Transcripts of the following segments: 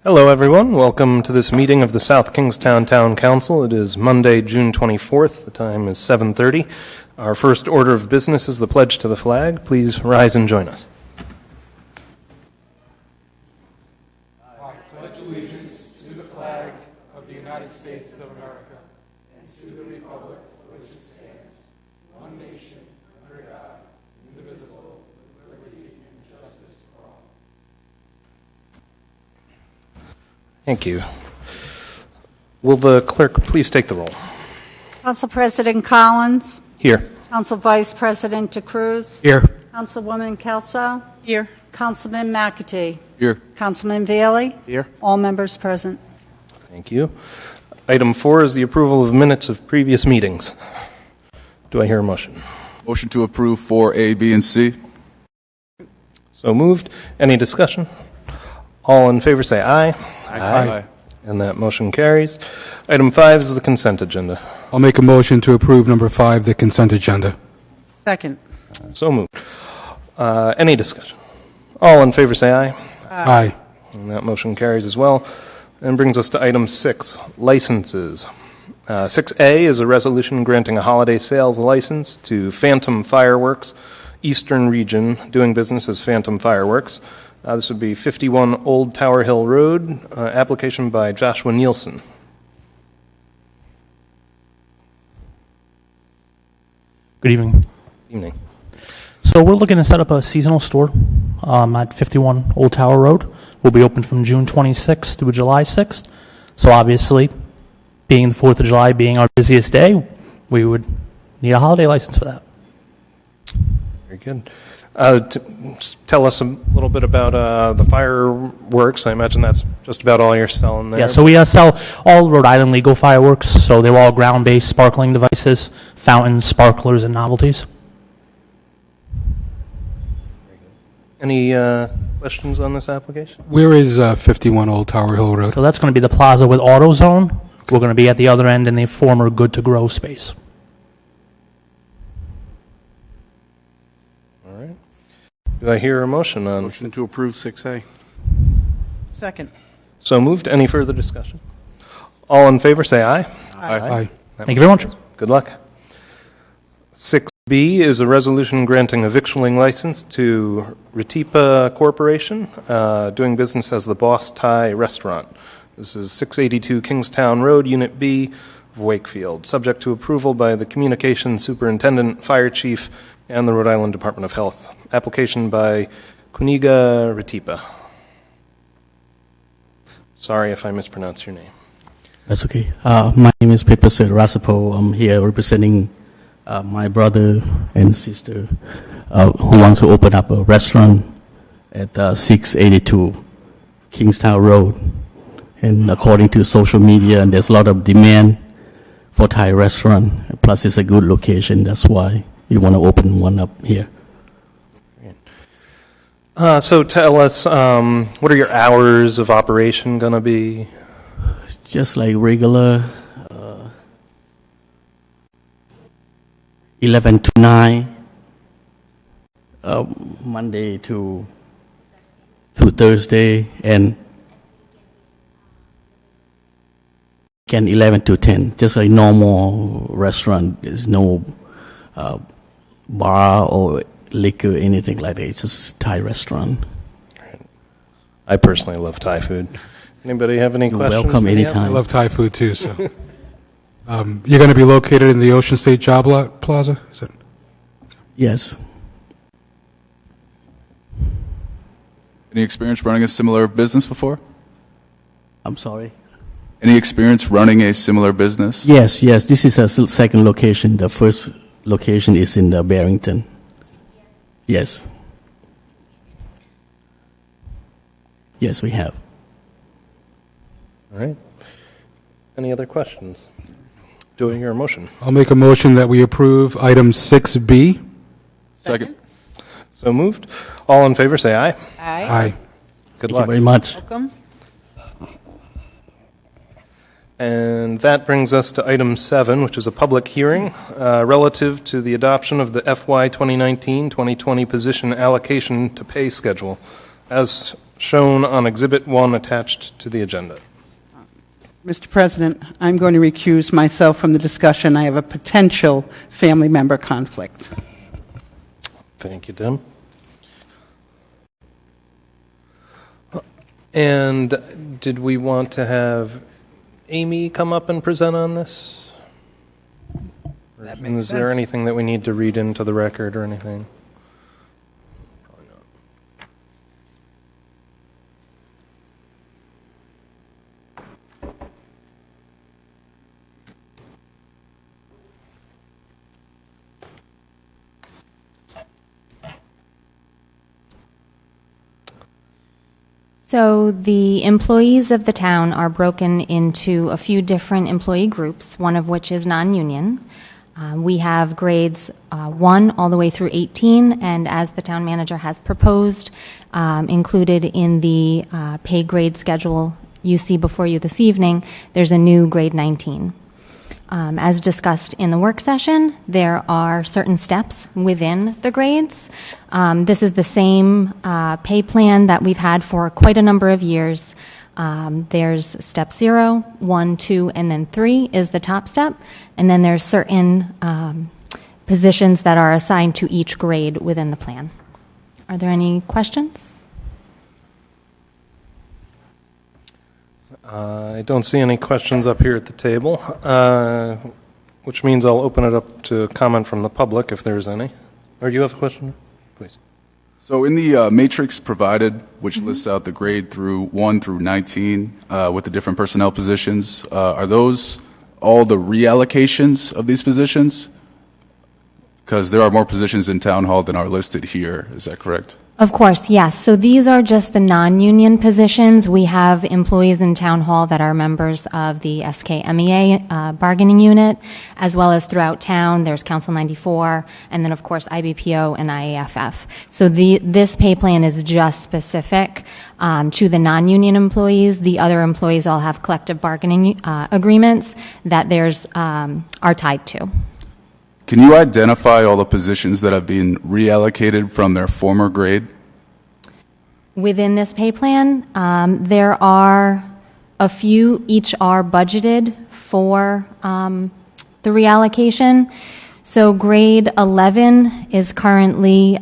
Hello, everyone. Welcome to this meeting of the South Kingstown Town Council. It is Monday, June 24th. The time is 7:30. Our first order of business is the pledge to the flag. Please rise and join us. I pledge allegiance to the flag of the United States of America and to the republic for which it stands, one nation, under God, indivisible, with liberty and justice for all. Thank you. Will the clerk please take the roll? Council President Collins. Here. Council Vice President DeCruz. Here. Councilwoman Kelso. Here. Councilman McAtee. Here. Councilman Bailey. Here. All members present. Thank you. Item 4 is the approval of minutes of previous meetings. Do I hear a motion? Motion to approve 4A, B, and C. So moved. Any discussion? All in favor say aye. Aye. And that motion carries. Item 5 is the consent agenda. I'll make a motion to approve number 5, the consent agenda. Second. So moved. Any discussion? All in favor say aye. Aye. And that motion carries as well. And brings us to item 6, licenses. 6A is a resolution granting a holiday sales license to Phantom Fireworks, Eastern Region, doing business as Phantom Fireworks. This would be 51 Old Tower Hill Road, application by Joshua Nielsen. Good evening. Evening. So we're looking to set up a seasonal store at 51 Old Tower Road. We'll be open from June 26th through July 6th. So obviously, being the 4th of July being our busiest day, we would need a holiday license for that. Very good. Tell us a little bit about the fireworks. I imagine that's just about all you're selling there. Yeah, so we sell all Rhode Island legal fireworks. So they're all ground-based sparkling devices, fountains, sparklers, and novelties. Any questions on this application? Where is 51 Old Tower Hill Road? So that's going to be the plaza with AutoZone. We're going to be at the other end in the former Good to Grow space. All right. Do I hear a motion on? Motion to approve 6A. Second. So moved. Any further discussion? All in favor say aye. Aye. Thank you very much. Good luck. 6B is a resolution granting a victualling license to Retipa Corporation, doing business as the Boss Thai Restaurant. This is 682 Kingstown Road, Unit B of Wakefield, subject to approval by the Communications Superintendent, Fire Chief, and the Rhode Island Department of Health. Application by Kuniga Retipa. Sorry if I mispronounce your name. That's okay. My name is Pepasit Rasapo. I'm here representing my brother and sister who wants to open up a restaurant at 682 Kingstown Road. And according to social media, there's a lot of demand for Thai restaurant. Plus, it's a good location. That's why we want to open one up here. So tell us, what are your hours of operation going to be? Just like regular 11 to 9, Monday to Thursday, and 11 to 10, just like normal restaurant. There's no bar or liquor, anything like that. It's just Thai restaurant. I personally love Thai food. Anybody have any You're questions? welcome I anytime. love Thai food too. So, you're going to be located in the Ocean State Job Lot Plaza? Is it? Yes. Any experience running a similar business before? I'm sorry. Any experience running a similar business? Yes. This is a second location. The first location is in the Barrington. Yes. Yes, we have. All right. Any other questions? Do I hear a motion? I'll make a motion that we approve item 6B. Second. So moved. All in favor say aye. Aye. Good Thank luck. you very much. Welcome. And that brings us to item 7, which is a public hearing relative to the adoption of the FY 2019-2020 position allocation to pay schedule. As shown on Exhibit 1 attached to the agenda. Mr. President, I'm going to recuse myself from the discussion. I have a potential family member conflict. Thank you, Tim. And did we want to have Amy come up and present on this? That makes Is there sense. anything that we need to read into the record or anything? Probably not. So the employees of the town are broken into a few different employee groups, one of which is non-union. We have grades 1 all the way through 18, and as the town manager has proposed, included in the pay grade schedule you see before you this evening, there's a new grade 19. As discussed in the work session, there are certain steps within the grades. This is the same pay plan that we've had for quite a number of years. There's step 0, 1, 2, and then 3 is the top step. And then there's certain positions that are assigned to each grade within the plan. Are there any questions? I don't see any questions up here at the table, which means I'll open it up to comment from the public if there's any. Or do you have a question? Please. So in the matrix provided, which lists out the grade through 1 through 19 with the different personnel positions, are those all the reallocations of these positions? Because there are more positions in Town Hall than are listed here. Is that correct? Of course, yes. So these are just the non-union positions. We have employees in Town Hall that are members of the SKMEA bargaining unit, as well as throughout town. There's Council 94, and then, of course, IBPO and IAFF. So this pay plan is just specific to the non-union employees. The other employees all have collective bargaining agreements that are tied to. Can you identify all the positions that have been reallocated from their former grade? Within this pay plan, there are a few, each are budgeted for the reallocation. So grade 11 is currently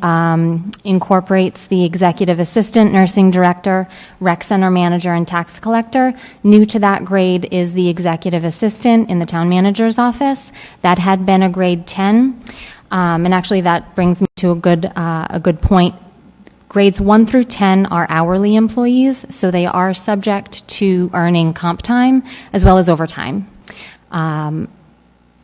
incorporates the executive assistant, nursing director, rec center manager, and tax collector. New to that grade is the executive assistant in the town manager's office. That had been a grade 10. And actually that brings me to a good point. Grades 1 through 10 are hourly employees, so they are subject to earning comp time as well as overtime.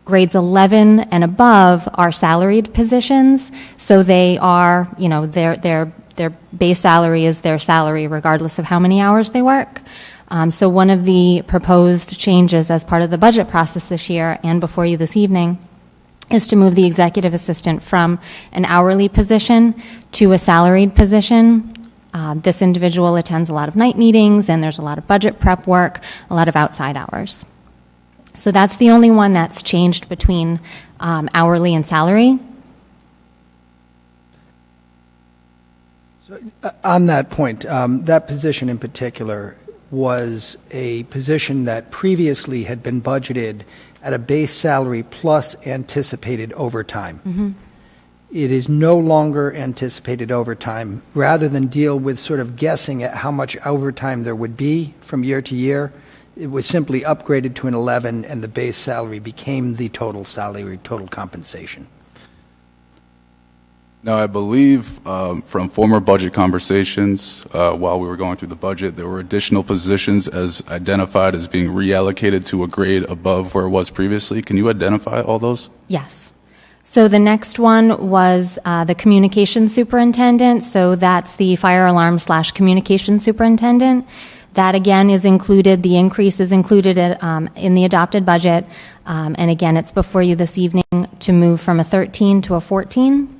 Grades 11 and above are salaried positions, so they are, their base salary is their salary regardless of how many hours they work. So one of the proposed changes as part of the budget process this year and before you this evening is to move the executive assistant from an hourly position to a salaried position. This individual attends a lot of night meetings, and there's a lot of budget prep work, a lot of outside hours. So that's the only one that's changed between hourly and salary. So, on that point, that position in particular was a position that previously had been budgeted at a base salary plus anticipated overtime. Mm-hmm. It is no longer anticipated overtime. Rather than deal with sort of guessing at how much overtime there would be from year to year, it was simply upgraded to an 11, and the base salary became the total salary, total compensation. Now, I believe from former budget conversations while we were going through the budget, there were additional positions as identified as being reallocated to a grade above where it was previously. Can you identify all those? Yes. So the next one was the communication superintendent. So that's the fire alarm / communication superintendent. That again is included. The increase is included in the adopted budget. And again, it's before you this evening to move from a 13 to a 14.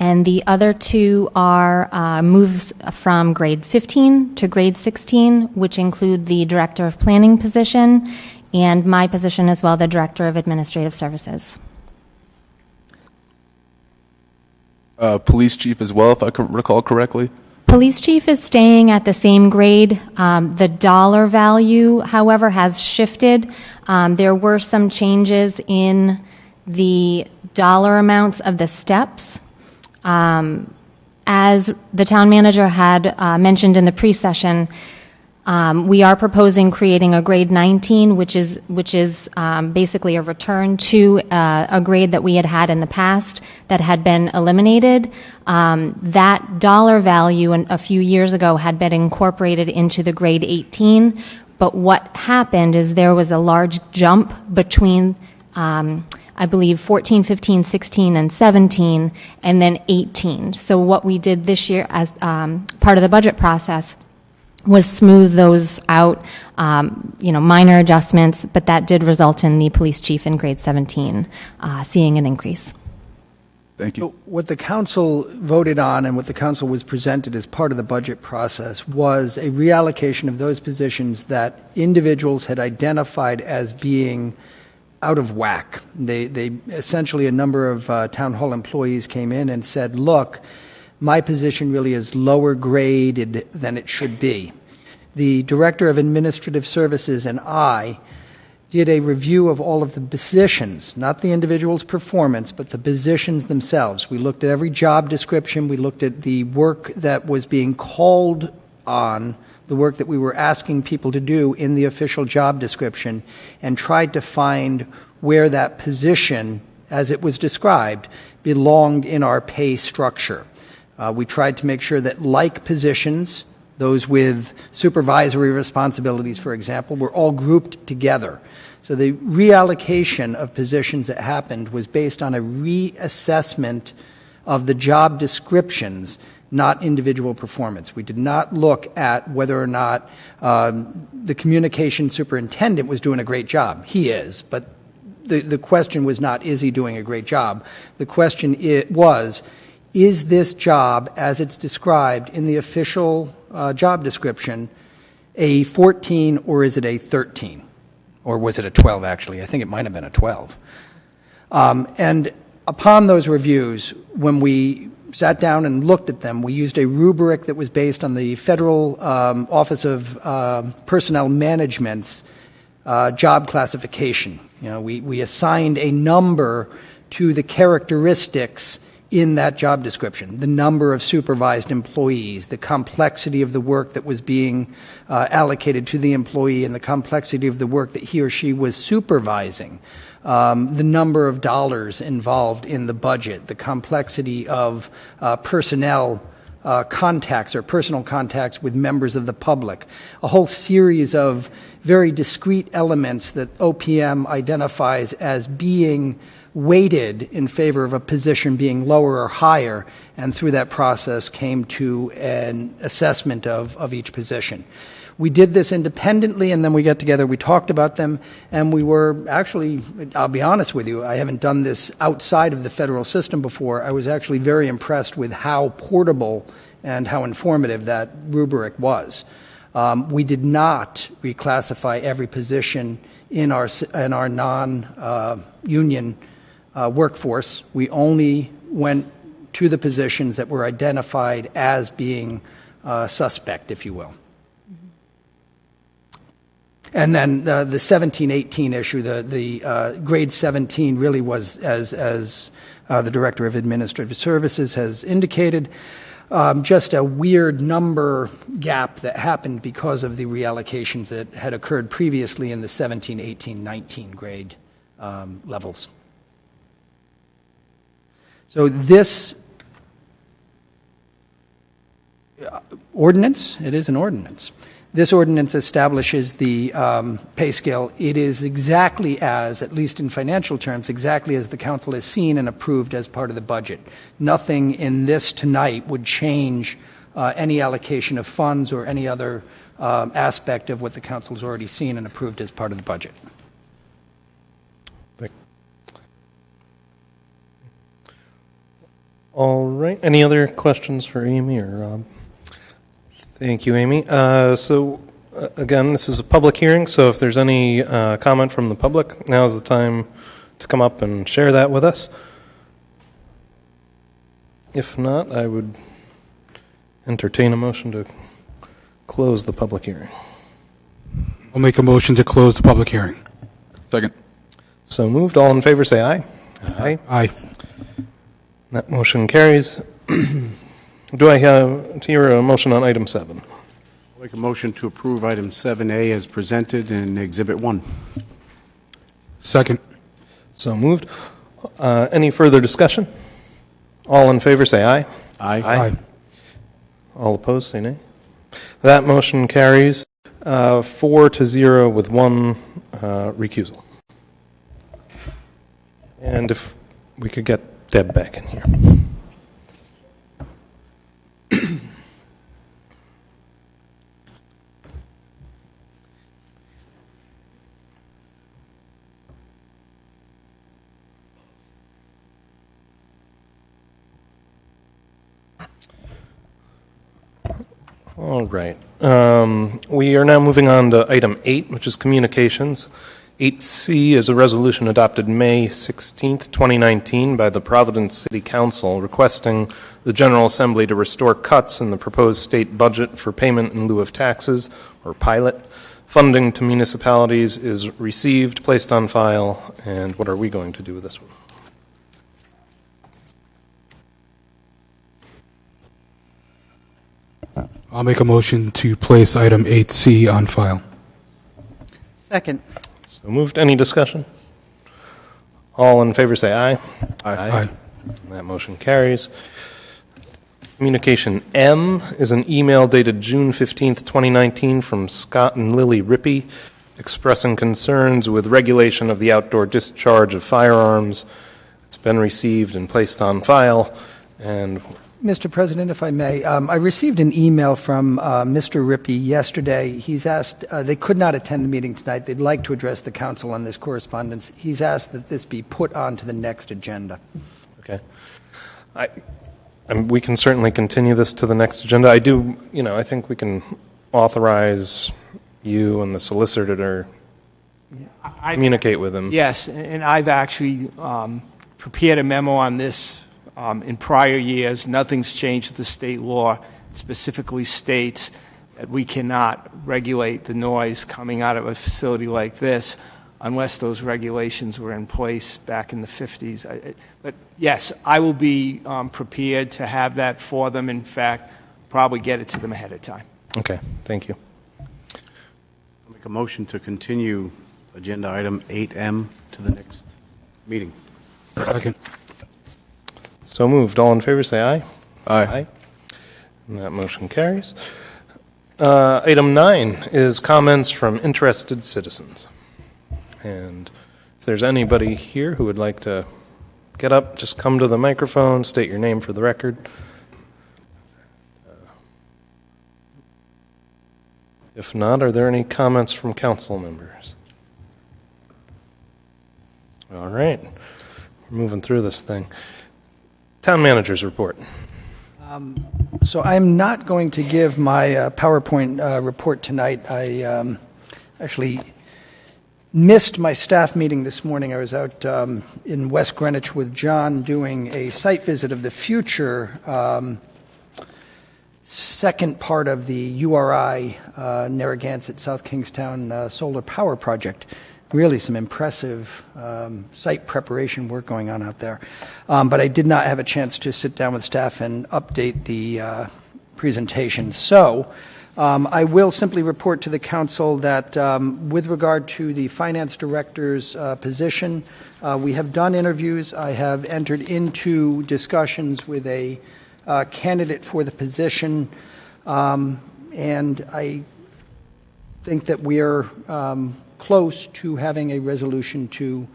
And the other two are moves from grade 15 to grade 16, which include the director of planning position and my position as well, the director of administrative services. Police chief as well, if I could recall correctly? Police chief is staying at the same grade. The dollar value, however, has shifted. There were some changes in the dollar amounts of the steps. As the town manager had mentioned in the pre-session, we are proposing creating a grade 19, which is basically a return to a grade that we had in the past that had been eliminated. That dollar value a few years ago had been incorporated into the grade 18, but what happened is there was a large jump between I believe 14, 15, 16, and 17, and then 18. So what we did this year as part of the budget process was smooth those out, minor adjustments, but that did result in the police chief in grade 17 seeing an increase. Thank you. So what the council voted on and what the council was presented as part of the budget process was a reallocation of those positions that individuals had identified as being out of whack. They essentially, a number of town hall employees came in and said, look, my position really is lower graded than it should be. The Director of Administrative Services and I did a review of all of the positions, not the individual's performance, but the positions themselves. We looked at every job description. We looked at the work that was being called on, the work that we were asking people to do in the official job description, and tried to find where that position, as it was described, belonged in our pay structure. We tried to make sure that like positions, those with supervisory responsibilities, for example, were all grouped together. So the reallocation of positions that happened was based on a reassessment of the job descriptions, not individual performance. We did not look at whether or not the communication superintendent was doing a great job. He is, but the question was not, is he doing a great job? The question was, is this job, as it's described in the official job description, a 14 or is it a 13? Or was it a 12, actually? I think it might have been a 12. And upon those reviews, when we sat down and looked at them, we used a rubric that was based on the Federal Office of Personnel Management's job classification. We assigned a number to the characteristics in that job description, the number of supervised employees, the complexity of the work that was being allocated to the employee, and the complexity of the work that he or she was supervising, the number of dollars involved in the budget, the complexity of personnel contacts or personal contacts with members of the public, a whole series of very discrete elements that OPM identifies as being weighted in favor of a position being lower or higher, and through that process came to an assessment of each position. We did this independently, and then we got together, we talked about them, and we were actually, I'll be honest with you, I haven't done this outside of the federal system before. I was actually very impressed with how portable and how informative that rubric was. We did not reclassify every position in our non-union workforce. We only went to the positions that were identified as being suspect, if you will. And then the 17-18 issue, the grade 17 really was, as the Director of Administrative Services has indicated, just a weird number gap that happened because of the reallocations that had occurred previously in the 17, 18, 19 grade levels. So this ordinance, it is an ordinance. This ordinance establishes the pay scale. It is exactly as, at least in financial terms, exactly as the council has seen and approved as part of the budget. Nothing in this tonight would change any allocation of funds or any other aspect of what the council has already seen and approved as part of the budget. All right. Any other questions for Amy or Rob? Thank you, Amy. Again, this is a public hearing, so if there's any comment from the public, now is the time to come up and share that with us. If not, I would Entertain a motion to close the public hearing. I'll make a motion to close the public hearing. Second. So moved. All in favor, say aye. Aye. Aye. That motion carries. Do I hear a motion on item 7? I'll make a motion to approve item 7A as presented in Exhibit 1. Second. So moved. Any further discussion? All in favor, say aye. Aye. All opposed, say nay. That motion carries 4-0 with 1 recusal. And if we could get Deb back in here. All right. We are now moving on to item 8, which is communications. 8C is a resolution adopted May 16th, 2019 by the Providence City Council requesting the General Assembly to restore cuts in the proposed state budget for payment in lieu of taxes, or pilot. Funding to municipalities is received, placed on file, and what are we going to do with this one? I'll make a motion to place item 8C on file. Second. So moved. Any discussion? All in favor say aye. Aye. That motion carries. Communication M is an email dated June 15th, 2019 from Scott and Lily Rippey expressing concerns with regulation of the outdoor discharge of firearms. It's been received and placed on file. And Mr. President, if I may, I received an email from Mr. Rippey yesterday. He's asked, they could not attend the meeting tonight. They'd like to address the council on this correspondence. He's asked that this be put onto the next agenda. okay. We can certainly continue this to the next agenda. I think we can authorize you and the solicitor to communicate with him. Yes, and I've actually prepared a memo on this in prior years. Nothing's changed with the state law. It specifically states that we cannot regulate the noise coming out of a facility like this unless those regulations were in place back in the 50s. But yes, I will be prepared to have that for them. In fact, probably get it to them ahead of time. Okay, thank you. I'll make a motion to continue agenda item 8M to the next meeting. Second. So moved. All in favor say aye. Aye. And that motion carries. Item 9 is comments from interested citizens. And if there's anybody here who would like to get up, just come to the microphone, state your name for the record. If not, are there any comments from council members? All right. We're moving through this thing. Town manager's report. So I'm not going to give my PowerPoint report tonight. I actually missed my staff meeting this morning. I was out in West Greenwich with John doing a site visit of the future second part of the URI Narragansett South Kingstown solar power project. Really some impressive site preparation work going on out there. But I did not have a chance to sit down with staff and update the presentation. So I will simply report to the council that with regard to the finance director's position, we have done interviews. I have entered into discussions with a candidate for the position, and I think that we're close to having a resolution to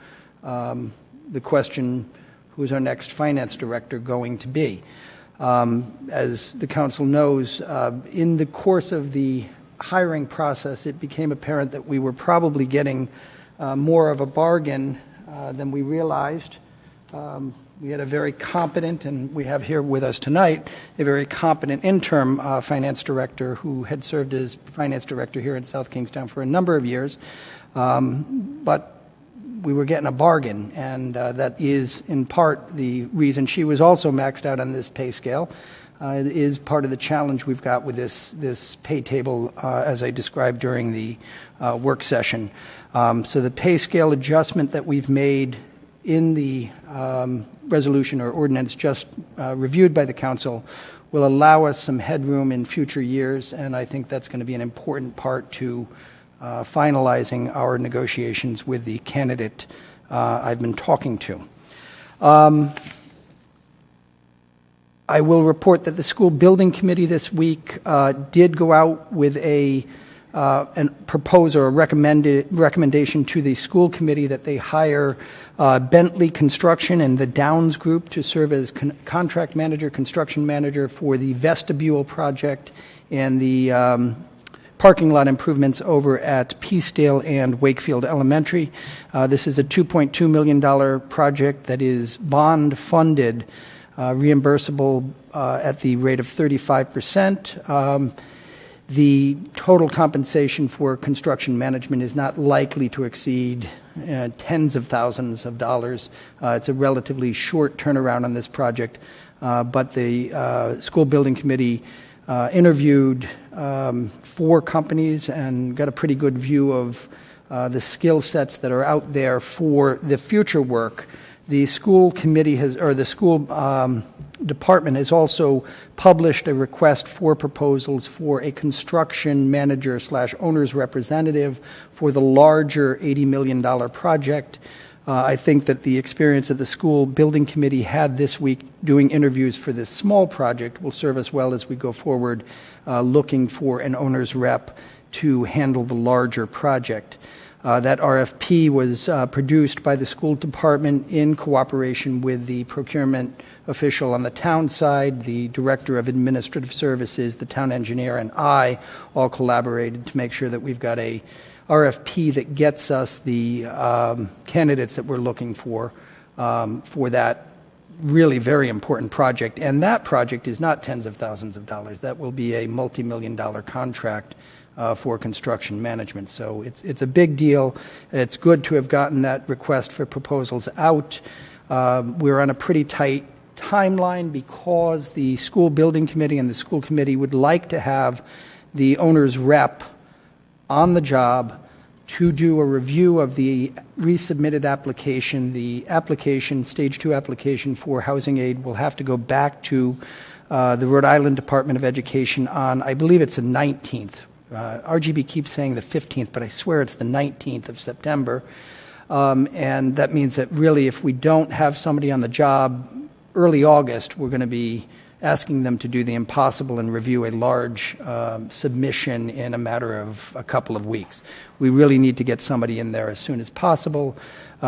the question, who is our next finance director going to be? As the council knows, in the course of the hiring process, it became apparent that we were probably getting more of a bargain than we realized. We had a very competent, and we have here with us tonight, a very competent interim finance director who had served as finance director here in South Kingstown for a number of years. But we were getting a bargain, and that is in part the reason she was also maxed out on this pay scale. It is part of the challenge we've got with this pay table, as I described during the work session. So the pay scale adjustment that we've made in the resolution or ordinance just reviewed by the council will allow us some headroom in future years, and I think that's going to be an important part to finalizing our negotiations with the candidate I've been talking to. I will report that the school building committee this week did go out with a proposal or recommendation to the school committee that they hire Bentley Construction and the Downs Group to serve as contract manager, construction manager for the vestibule project and the parking lot improvements over at Peacedale and Wakefield Elementary. This is a $2.2 million project that is bond funded, reimbursable at the rate of 35%. The total compensation for construction management is not likely to exceed tens of thousands of dollars. It's a relatively short turnaround on this project, but the school building committee interviewed 4 companies and got a pretty good view of the skill sets that are out there for the future work. The school committee has, or the school department has also published a request for proposals for a construction manager / owner's representative for the larger $80 million project. I think that the experience that the school building committee had this week doing interviews for this small project will serve us well as we go forward looking for an owner's rep to handle the larger project. That RFP was produced by the school department in cooperation with the procurement official on the town side, the director of administrative services, the town engineer, and I all collaborated to make sure that we've got a RFP that gets us the candidates that we're looking for that really very important project. And that project is not tens of thousands of dollars. That will be a multi-million-dollar contract for construction management. So it's a big deal. It's good to have gotten that request for proposals out. We're on a pretty tight timeline because the school building committee and the school committee would like to have the owner's rep on the job to do a review of the resubmitted application. The application, stage 2 application for housing aid, will have to go back to the Rhode Island Department of Education on, I believe it's the 19th. RGB keeps saying the 15th, but I swear it's the 19th of September. And that means that really if we don't have somebody on the job early August, we're going to be asking them to do the impossible and review a large submission in a matter of a couple of weeks. We really need to get somebody in there as soon as possible.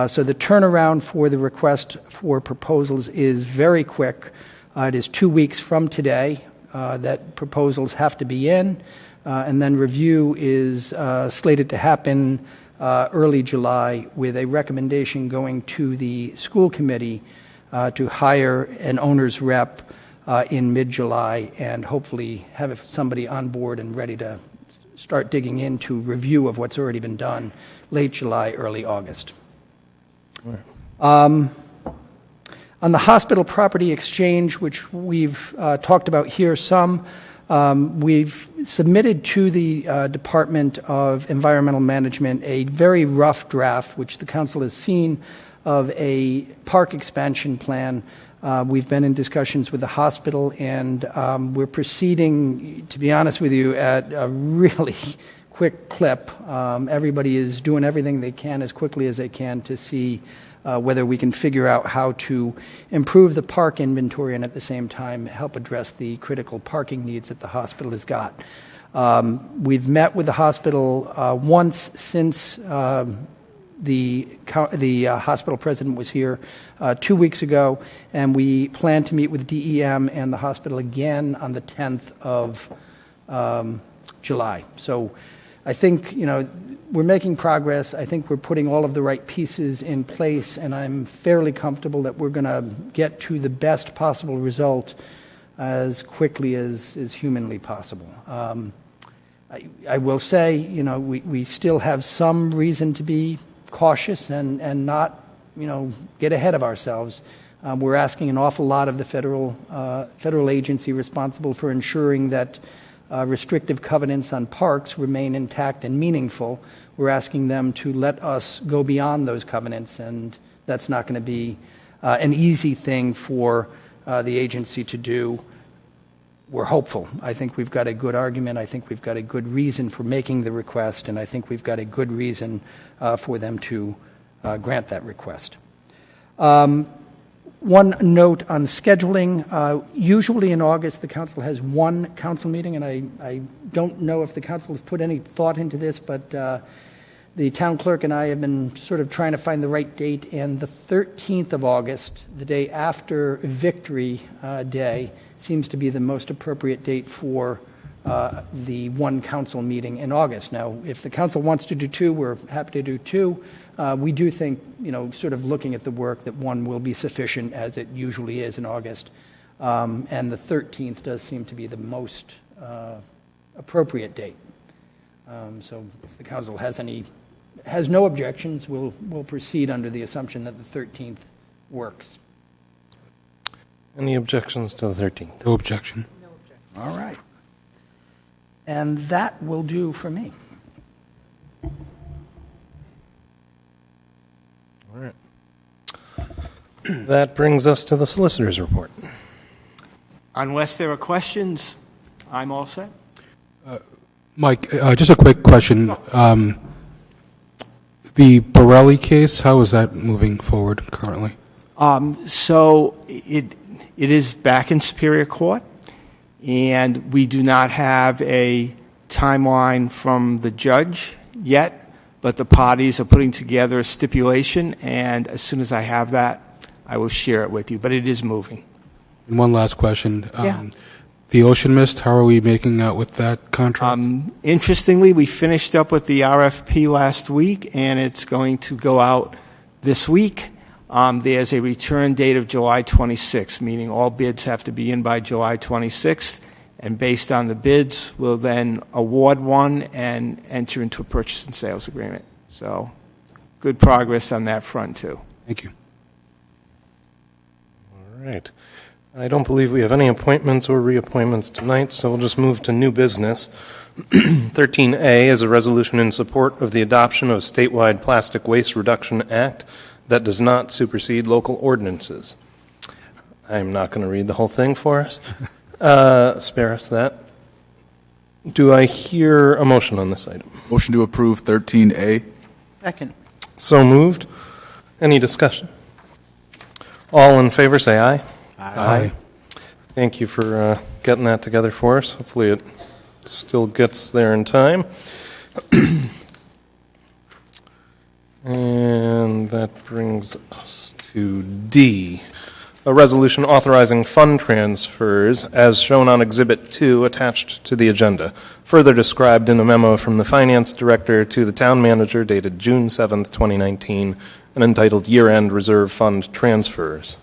So the turnaround for the request for proposals is very quick. It is 2 weeks from today that proposals have to be in, and then review is slated to happen early July with a recommendation going to the school committee to hire an owner's rep in mid-July and hopefully have somebody on board and ready to start digging into review of what's already been done late July, early August. On the hospital property exchange, which we've talked about here some, we've submitted to the Department of Environmental Management a very rough draft, which the council has seen, of a park expansion plan. We've been in discussions with the hospital, and we're proceeding, to be honest with you, at a really quick clip. Everybody is doing everything they can as quickly as they can to see whether we can figure out how to improve the park inventory and at the same time help address the critical parking needs that the hospital has got. We've met with the hospital once since the hospital president was here 2 weeks ago, and we plan to meet with DEM and the hospital again on the 10th of July. So I think, we're making progress. I think we're putting all of the right pieces in place, and I'm fairly comfortable that we're going to get to the best possible result as quickly as is humanly possible. I will say, we still have some reason to be cautious and not, get ahead of ourselves. We're asking an awful lot of the federal agency responsible for ensuring that restrictive covenants on parks remain intact and meaningful. We're asking them to let us go beyond those covenants, and that's not going to be an easy thing for the agency to do. We're hopeful. I think we've got a good argument. I think we've got a good reason for making the request, and I think we've got a good reason for them to grant that request. One note on scheduling. Usually in August, the council has one council meeting, and I don't know if the council has put any thought into this, but the town clerk and I have been sort of trying to find the right date, and the 13th of August, the day after Victory Day, seems to be the most appropriate date for the one council meeting in August. Now, if the council wants to do two, we're happy to do two. We do think, sort of looking at the work, that one will be sufficient, as it usually is in August. And the 13th does seem to be the most appropriate date. So if the council has no objections, we'll proceed under the assumption that the 13th works. Any objections to the 13th? No objection. All right. And that will do for me. All right. That brings us to the solicitor's report. Unless there are questions, I'm all set. Mike, just a quick question. The Borelli case, how is that moving forward currently? So it is back in Superior Court, and we do not have a timeline from the judge yet, but the parties are putting together a stipulation, and as soon as I have that, I will share it with you. But it is moving. And one last question. Yeah. The Ocean Mist, how are we making out with that contract? Interestingly, we finished up with the RFP last week, and it's going to go out this week. There's a return date of July 26th, meaning all bids have to be in by July 26th, and based on the bids, we'll then award one and enter into a purchase and sales agreement. So good progress on that front, too. Thank you. All right. I don't believe we have any appointments or reappointments tonight, so we'll just move to new business. 13A is a resolution in support of the adoption of a statewide Plastic Waste Reduction Act that does not supersede local ordinances. I'm not going to read the whole thing for us. Spare us that. Do I hear a motion on this item? Motion to approve 13A. Second. So moved. Any discussion? All in favor, say aye. Aye. Thank you for getting that together for us. Hopefully it still gets there in time. And that brings us to D, a resolution authorizing fund transfers as shown on Exhibit 2 attached to the agenda, further described in a memo from the Finance Director to the Town Manager dated June 7th, 2019, and entitled Year-End Reserve Fund Transfers.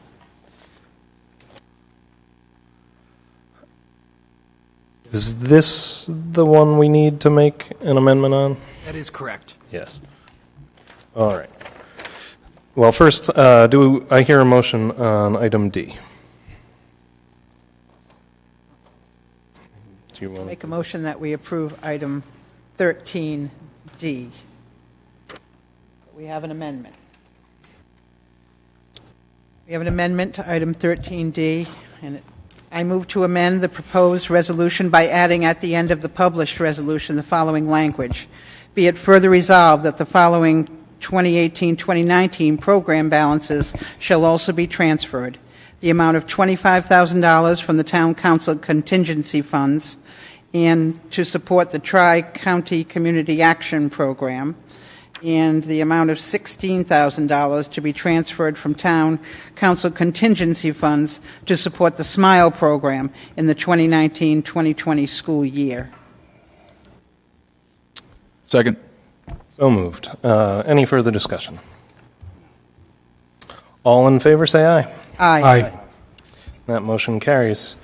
Is this the one we need to make an amendment on? That is correct. Yes. All right. Well, first, do I hear a motion on item D? Do you want Make a motion that we approve item 13D. We have an amendment. We have an amendment to item 13D, and I move to amend the proposed resolution by adding at the end of the published resolution the following language. Be it further resolved that the following 2018-2019 program balances shall also be transferred. The amount of $25,000 from the Town Council contingency funds and to support the Tri-County Community Action Program, and the amount of $16,000 to be transferred from Town Council contingency funds to support the SMILE program in the 2019-2020 school year. Second. So moved. Any further discussion? All in favor, say aye. Aye. That motion carries.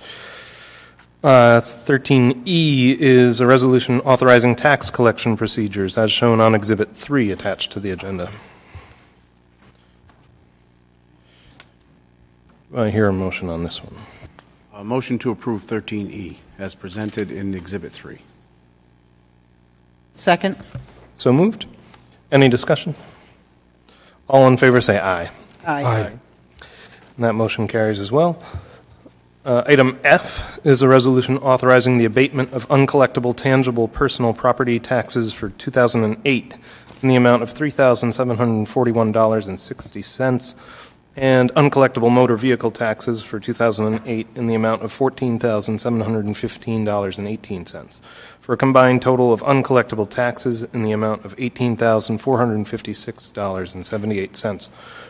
13E is a resolution authorizing tax collection procedures as shown on Exhibit 3 attached to the agenda. Do I hear a motion on this one? A motion to approve 13E as presented in Exhibit 3. Second. So moved. Any discussion? All in favor say aye. Aye. And that motion carries as well. Item F is a resolution authorizing the abatement of uncollectible tangible personal property taxes for 2008 in the amount of $3,741.60 and uncollectible motor vehicle taxes for 2008 in the amount of $14,715.18 for a combined total of uncollectible taxes in the amount of $18,456.78.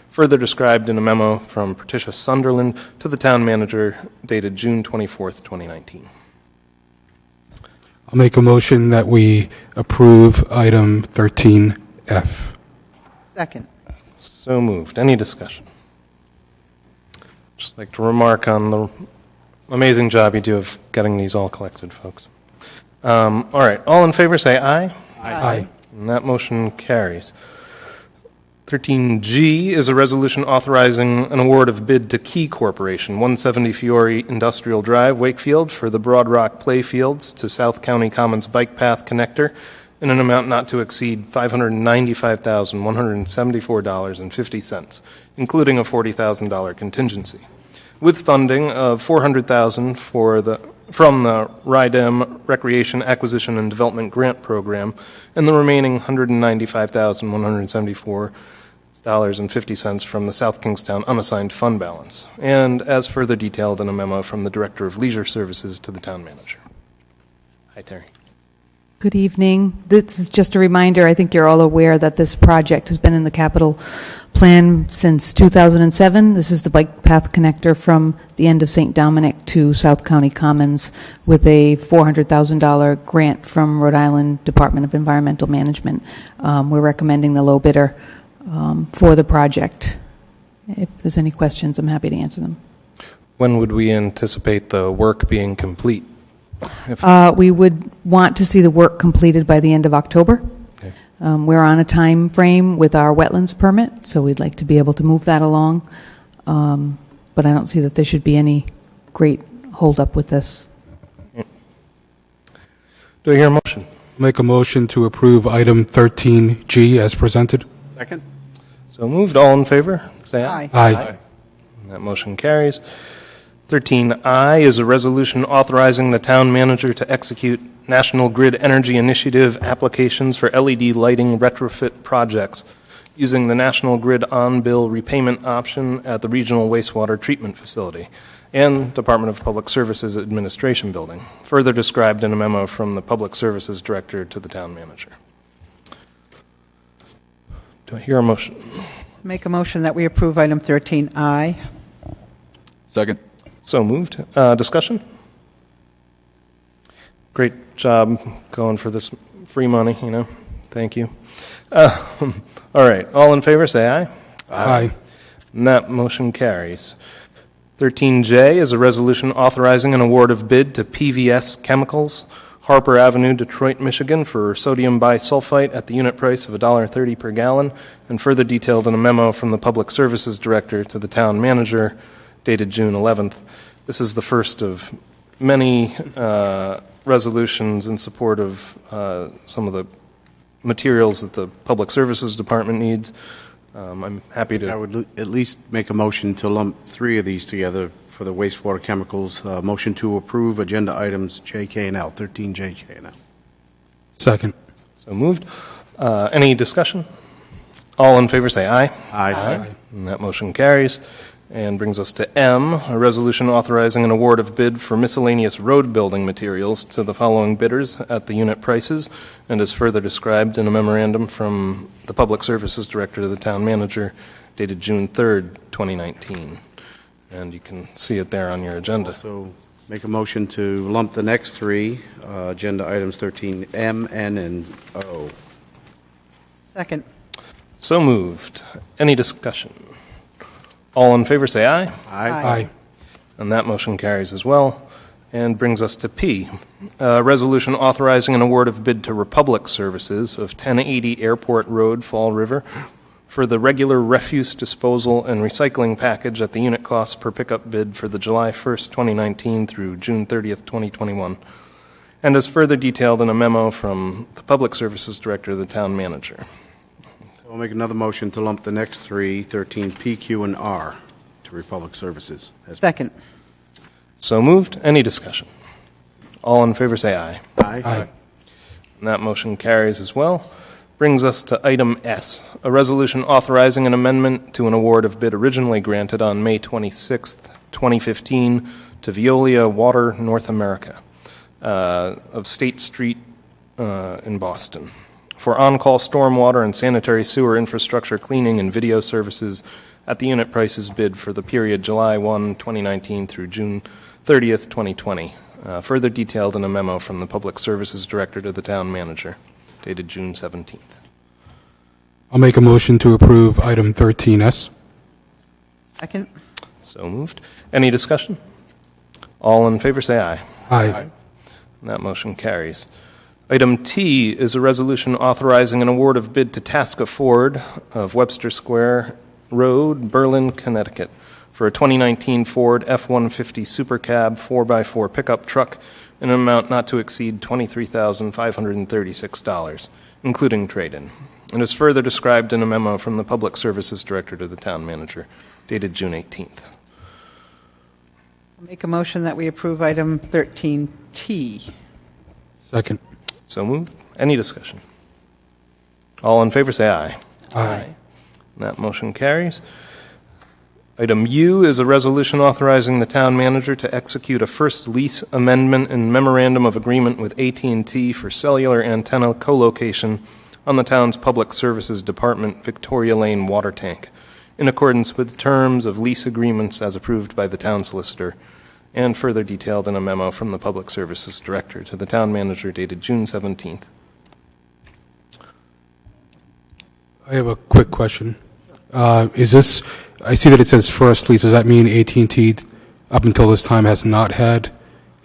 Further described in a memo from Patricia Sunderland to the town manager dated June 24th, 2019. I'll make a motion that we approve item 13F. Second. So moved. Any discussion? Just like to remark on the amazing job you do of getting these all collected, folks. All right. All in favor say aye. Aye. And that motion carries. 13G is a resolution authorizing an award of bid to Key Corporation, 170 Fiore Industrial Drive, Wakefield, for the Broad Rock Playfields to South County Commons Bike Path Connector in an amount not to exceed $595,174.50, including a $40,000 contingency, with funding of $400,000 from the RIDEM Recreation Acquisition and Development Grant Program, and the remaining $195,174.50 from the South Kingstown unassigned fund balance, and as further detailed in a memo from the Director of Leisure Services to the town manager. Hi, Terry. Good evening. This is just a reminder. I think you're all aware that this project has been in the capital plan since 2007. This is the bike path connector from the end of St. Dominic to South County Commons with a $400,000 grant from Rhode Island Department of Environmental Management. We're recommending the low bidder for the project. If there's any questions, I'm happy to answer them. When would we anticipate the work being complete? We would want to see the work completed by the end of October. Okay. We're on a time frame with our wetlands permit, so we'd like to be able to move that along. But I don't see that there should be any great holdup with this. Do I hear a motion? Make a motion to approve item 13G as presented. Second? So moved. All in favor? Say aye. Aye. And that motion carries. 13I is a resolution authorizing the town manager to execute National Grid Energy Initiative applications for LED lighting retrofit projects using the National Grid on-bill repayment option at the Regional Wastewater Treatment Facility and Department of Public Services Administration Building, further described in a memo from the Public Services Director to the town manager. Do I hear a motion? Make a motion that we approve item 13I. Second. So moved. Discussion? Great job going for this free money, you know. Thank you. All right. All in favor, say aye. Aye. And that motion carries. 13J is a resolution authorizing an award of bid to PVS Chemicals, Harper Avenue, Detroit, Michigan, for sodium bisulfite at the unit price of $1.30 per gallon, and further detailed in a memo from the Public Services Director to the town manager, dated June 11th. This is the first of many resolutions in support of some of the materials that the Public Services Department needs. I'm happy to... I would at least make a motion to lump three of these together for the wastewater chemicals. Motion to approve agenda items J, K, and L, 13J, K, and L. Second. So moved. Any discussion? All in favor say aye. Aye. And that motion carries. And brings us to M, a resolution authorizing an award of bid for miscellaneous road building materials to the following bidders at the unit prices, and is further described in a memorandum from the Public Services Director to the Town Manager, dated June 3rd, 2019. And you can see it there on your agenda. So make a motion to lump the next three, agenda items 13M, N, and O. Second. So moved. Any discussion? All in favor say aye. Aye. And that motion carries as well. And brings us to P, a resolution authorizing an award of bid to Republic Services of 1080 Airport Road, Fall River, for the regular refuse disposal and recycling package at the unit cost per pickup bid for the July 1st, 2019 through June 30th, 2021, and as further detailed in a memo from the Public Services Director of the Town Manager. I'll make another motion to lump the next three, 13P, Q, and R, to Republic Services. Second. So moved. Any discussion? All in favor say aye. Aye. And that motion carries as well. Brings us to item S, a resolution authorizing an amendment to an award of bid originally granted on May 26th, 2015 to Veolia Water North America of State Street in Boston for on-call stormwater and sanitary sewer infrastructure cleaning and video services at the unit prices bid for the period July 1, 2019 through June 30th, 2020. Further detailed in a memo from the Public Services Director to the Town Manager, dated June 17th. I'll make a motion to approve item 13S. Second. So moved. Any discussion? All in favor say aye. Aye. And that motion carries. Item T is a resolution authorizing an award of bid to Tasca Ford of Webster Square Road, Berlin, Connecticut, for a 2019 Ford F-150 Super Cab 4x4 pickup truck in an amount not to exceed $23,536, including trade-in, and is further described in a memo from the Public Services Director to the Town Manager, dated June 18th. I'll make a motion that we approve item 13T. Second. So moved. Any discussion? All in favor say aye. Aye. And that motion carries. Item U is a resolution authorizing the Town Manager to execute a first lease amendment and memorandum of agreement with AT&T for cellular antenna co-location on the town's Public Services Department Victoria Lane water tank, in accordance with terms of lease agreements as approved by the Town Solicitor, and further detailed in a memo from the Public Services Director to the Town Manager dated June 17th. I have a quick question. Is this, I see that it says first lease, does that mean AT&T up until this time has not had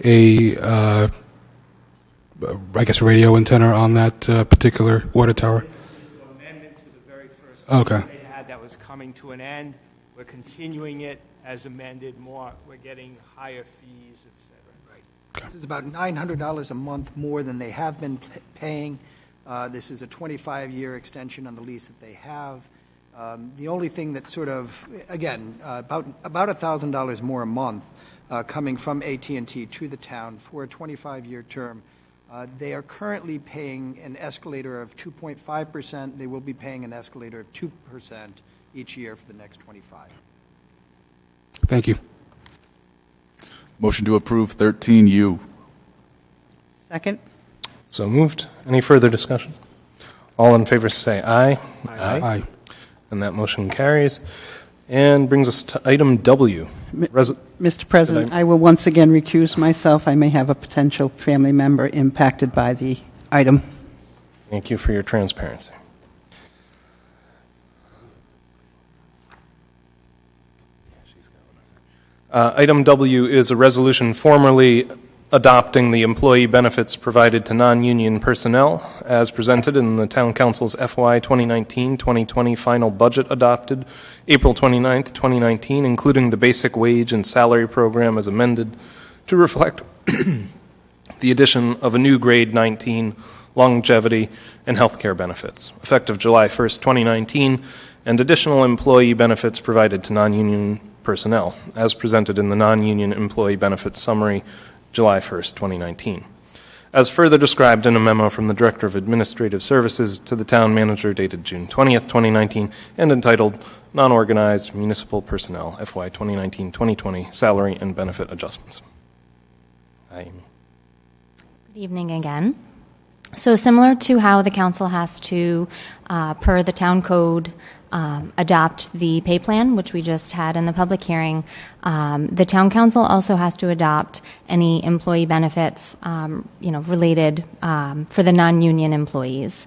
a, I guess, radio antenna on that particular water tower? This is an amendment to the very first Okay. lease they had that was coming to an end. We're continuing it as amended more. We're getting higher fees, et cetera. This is about $900 a month more than they have been paying. This is a 25-year extension on the lease that they have. The only thing that's sort of, again, about $1,000 more a month coming from AT&T to the town for a 25-year term. They are currently paying an escalator of 2.5%. They will be paying an escalator of 2% each year for the next 25. Thank you. Motion to approve 13U. Second. So moved. Any further discussion? All in favor say aye. Aye. And that motion carries. And brings us to item W. Mr. President, I will once again recuse myself. I may have a potential family member impacted by the item. Thank you for your transparency. Item W is a resolution formally adopting the employee benefits provided to non-union personnel as presented in the Town Council's FY 2019-2020 final budget adopted April 29th, 2019, including the basic wage and salary program as amended to reflect the addition of a new grade 19 longevity and health care benefits, effective July 1st, 2019, and additional employee benefits provided to non-union personnel, as presented in the non-union employee benefits summary, July 1st, 2019. As further described in a memo from the Director of Administrative Services to the Town Manager dated June 20th, 2019, and entitled Non-Organized Municipal Personnel, FY 2019-2020 Salary and Benefit Adjustments. Hi, Amy. Good evening again. So similar to how the council has to, per the town code, adopt the pay plan, which we just had in the public hearing, the town council also has to adopt any employee benefits, related for the non-union employees.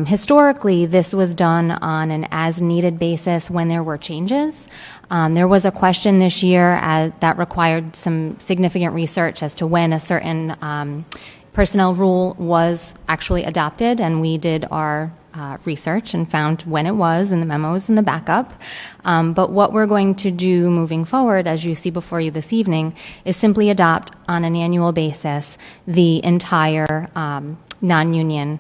Historically, this was done on an as-needed basis when there were changes. There was a question this year that required some significant research as to when a certain personnel rule was actually adopted, and we did our research and found when it was in the memos and the backup. But what we're going to do moving forward, as you see before you this evening, is simply adopt on an annual basis the entire non-union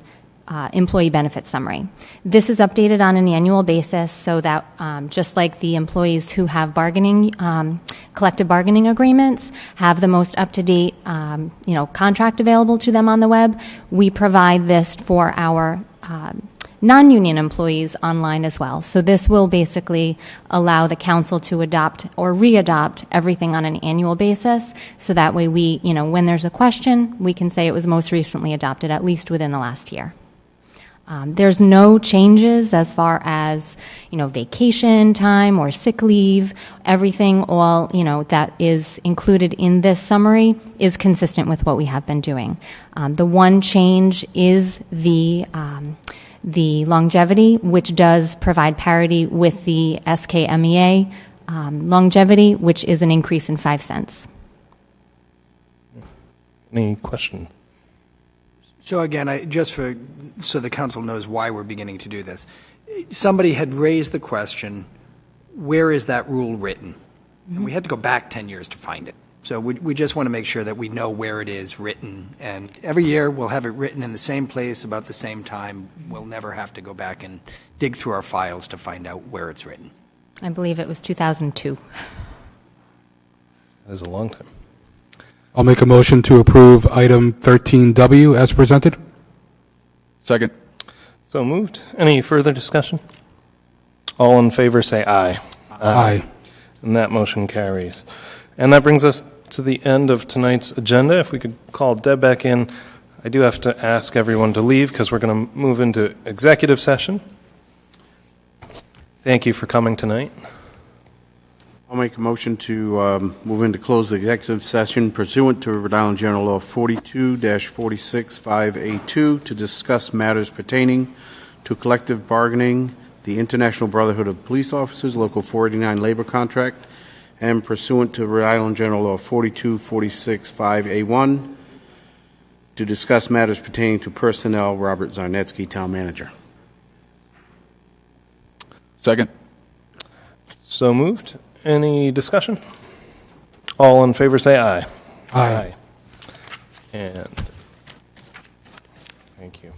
employee benefit summary. This is updated on an annual basis so that just like the employees who have collective bargaining agreements have the most up-to-date contract available to them on the web, we provide this for our non-union employees online as well. So this will basically allow the council to adopt or re-adopt everything on an annual basis, so that way we, when there's a question, we can say it was most recently adopted, at least within the last year. There's no changes as far as, vacation time or sick leave. Everything, all, that is included in this summary is consistent with what we have been doing. The one change is the longevity, which does provide parity with the SKMEA longevity, which is an increase in 5 cents. Any question? So again, so the council knows why we're beginning to do this. Somebody had raised the question, where is that rule written? And we had to go back 10 years to find it. So we just want to make sure that we know where it is written. And every year we'll have it written in the same place about the same time. We'll never have to go back and dig through our files to find out where it's written. I believe it was 2002. That is a long time. I'll make a motion to approve item 13W as presented. Second. So moved. Any further discussion? All in favor say aye. Aye. And that motion carries. And that brings us to the end of tonight's agenda. If we could call Deb back in. I do have to ask everyone to leave because we're going to move into executive session. Thank you for coming tonight. I'll make a motion to move into closed executive session pursuant to Rhode Island General Law 42-465A2 to discuss matters pertaining to collective bargaining, the International Brotherhood of Police Officers, Local 489 labor contract, and pursuant to Rhode Island General Law 42-465A1 to discuss matters pertaining to personnel, Robert Zarnetsky, Town Manager. Second. So moved. Any discussion? All in favor say aye. Aye. And thank you.